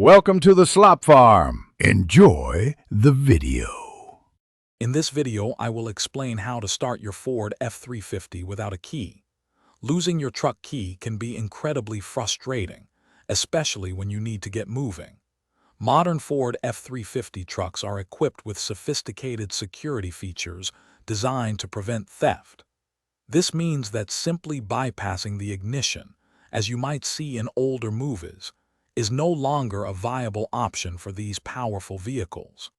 Welcome to the Slop Farm. Enjoy the video. In this video, I will explain how to start your Ford F350 without a key. Losing your truck key can be incredibly frustrating, especially when you need to get moving. Modern Ford F350 trucks are equipped with sophisticated security features designed to prevent theft. This means that simply bypassing the ignition, as you might see in older movies, is no longer a viable option for these powerful vehicles.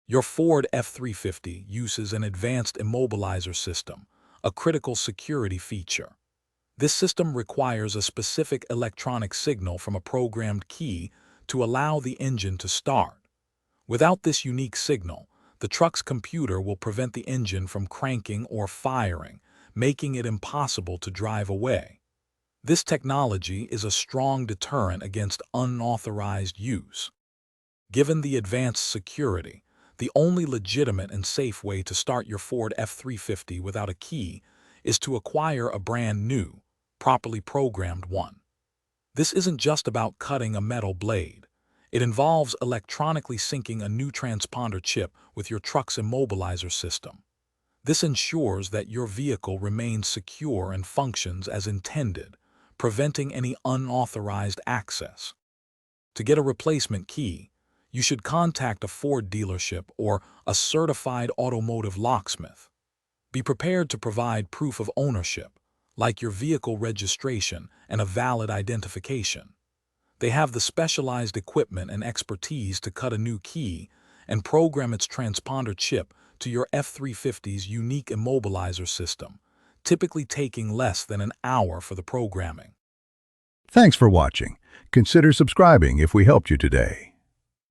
Your Ford F350 uses an advanced immobilizer system, a critical security feature. This system requires a specific electronic signal from a programmed key to allow the engine to start. Without this unique signal, the truck's computer will prevent the engine from cranking or firing, making it impossible to drive away. This technology is a strong deterrent against unauthorized use. Given the advanced security, the only legitimate and safe way to start your Ford F350 without a key is to acquire a brand new, properly programmed one. This isn't just about cutting a metal blade. It involves electronically syncing a new transponder chip with your truck's immobilizer system. This ensures that your vehicle remains secure and functions as intended, preventing any unauthorized access. To get a replacement key, you should contact a Ford dealership or a certified automotive locksmith. Be prepared to provide proof of ownership, like your vehicle registration and a valid identification. They have the specialized equipment and expertise to cut a new key and program its transponder chip to your F350's unique immobilizer system, typically taking less than an hour for the programming. Thanks for watching. Consider subscribing if we helped you today.